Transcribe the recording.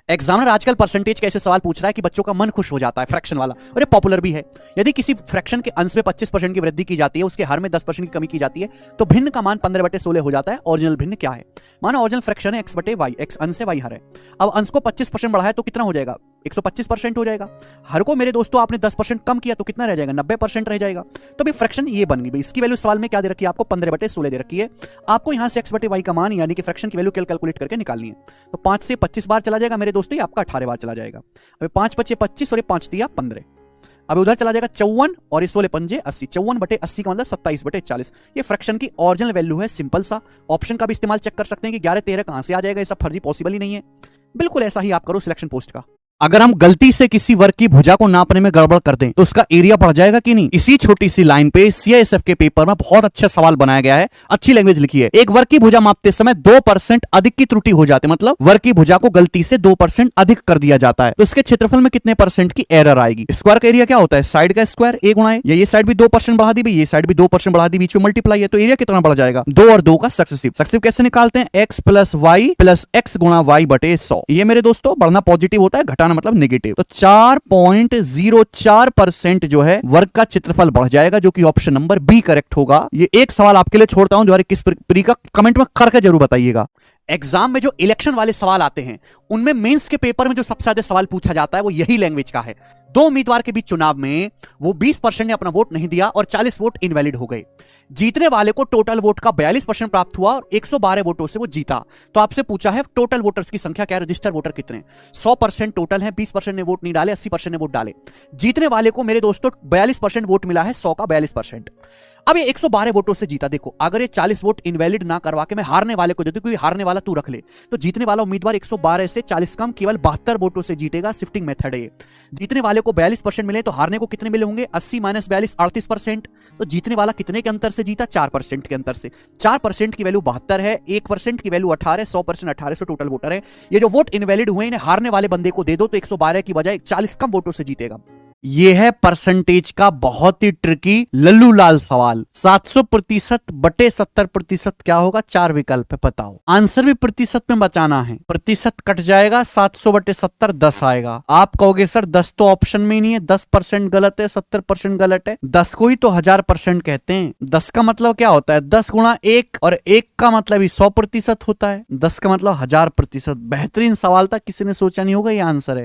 Examiner आजकल percentage के ऐसे सवाल पूछ रहा है कि बच्चों का मन खुश हो जाता है, फ्रैक्शन वाला, और ये पॉपुलर भी है। यदि किसी फ्रैक्शन के अंश में 25% की वृद्धि की जाती है, उसके हर में 10% की कमी की जाती है, तो भिन्न का मान 15/16 हो जाता है। ओरिजिनल भिन्न क्या है? माना ओरिजिनल फ्रैक्शन है x/y, x अंश है y हर है। अब अंश को 25% बढ़ाया तो कितना हो जाएगा? 125% हो जाएगा। हर को मेरे दोस्तों आपने 10% कम किया तो कितना रह जाएगा? 90% रह जाएगा। तो भाई फ्रैक्शन ये बन गई। इसकी वैल्यू सवाल में क्या दे रखी है आपको? 15/16 दे रखी है। आपको यहां से x/y का मान यानी कि फ्रैक्शन की वैल्यू कैलकुलेट करके निकालनी है। तो 5 से 25 बार चला जाएगा मेरे दोस्तों, ये आपका 18 बार चला जाएगा। अब 5 × 5 = 25 और ये 5 दिया 15। अब उधर चला जाएगा 54 और ये 16 × 5 = 80। 54/80 का मतलब 27/40। ये फ्रैक्शन की ओरिजिनल वैल्यू है। सिंपल सा। ऑप्शन का भी इस्तेमाल चेक कर सकते हैं कि 11 13 कहां से आ जाएगा। ये सब फर्जी पॉसिबल ही नहीं है। बिल्कुल ऐसा ही आप करो सिलेक्शन पोस्ट का। अगर हम गलती से किसी वर्ग की भुजा को नापने में गड़बड़ कर दें तो उसका एरिया बढ़ जाएगा कि नहीं? इसी छोटी सी लाइन पे सीआईएसएफ के पेपर में बहुत अच्छा सवाल बनाया गया है। अच्छी लैंग्वेज लिखी है। एक वर्ग की भुजा मापते समय 2% अधिक की त्रुटि हो जाती है, मतलब वर्ग की भुजा को गलती से 2% अधिक कर दिया जाता है, तो उसके क्षेत्रफल में कितने % की एरर आएगी? स्क्वायर का एरिया क्या होता है? साइड का स्क्वायर a गुणा ये साइड भी 2% बढ़ा दी, ये साइड भी 2% बढ़ा दी, बीच में मल्टीप्लाई है, तो एरिया कितना बढ़ जाएगा? 2 और 2 का सक्सेसिव। सक्सेसिव कैसे निकालते हैं? x + y + x × y/100। ये मेरे दोस्तों बढ़ना पॉजिटिव होता है, घटाना मतलब नेगेटिव। तो 4.04% जो है वर्ग का क्षेत्रफल बढ़ जाएगा, जो कि ऑप्शन नंबर बी करेक्ट होगा। ये एक सवाल आपके लिए छोड़ता हूं, 2021 प्री का कमेंट में करके जरूर बताइएगा। एग्जाम में जो इलेक्शन वाले सवाल आते हैं उनमें मेंस के पेपर में जो सबसे ज्यादा सवाल पूछा जाता है वो यही लैंग्वेज का है। 2 उम्मीदवार के बीच चुनाव में वो 20% ने अपना वोट नहीं दिया और 40 वोट इनवैलिड हो गए। जीतने वाले को टोटल वोट का 42% प्राप्त हुआ और 112 वोटों से वो जीता। तो आपसे पूछा है टोटल वोटर्स की संख्या क्या है, रजिस्टर्ड वोटर कितने? 100% टोटल है, 20% ने वोट नहीं डाले, 80% ने वोट डाले। जीतने वाले को मेरे दोस्तों 42% वोट मिला है, 100 का 42%। अब ये 112 वोटों से जीता। देखो अगर ये 40 वोट इनवैलिड ना करवा के मैं हारने वाले को दे दूं, क्योंकि हारने वाला तू रख ले, तो जीतने वाला उम्मीदवार 112 से 40 कम केवल 72 वोटों से जीतेगा। शिफ्टिंग मेथड है ये। जीतने वाले को 42% मिले तो हारने को कितने मिले होंगे? 80 - 42 38%। तो जीतने वाला कितने के अंतर से जीता? 4% के अंतर से। 4% की वैल्यू 72 है, 1% की वैल्यू 18, 100% 1800 टोटल वोटर है। ये जो वोट इनवैलिड हुए इन्हें हारने वाले बंदे को दे दो तो 112 की बजाय 40 कम वोटों से जीतेगा। ये है परसेंटेज का बहुत ही ट्रिकी लल्लू लाल सवाल। 700% बटे 70% क्या होगा? 4 विकल्प है, बताओ। आंसर भी प्रतिशत में बचाना है। प्रतिशत कट जाएगा, 700 बटे 70 10 आएगा। आप कहोगे सर 10 तो ऑप्शन में ही नहीं है, 10% गलत है, 70% गलत है। 10 को ही तो 1000% कहते हैं। 10 का मतलब क्या होता है? 10 × 1 और 1 का मतलब ही 100% होता है। 10 का मतलब 1000%। बेहतरीन सवाल था, किसी ने सोचा नहीं होगा ये आंसर है।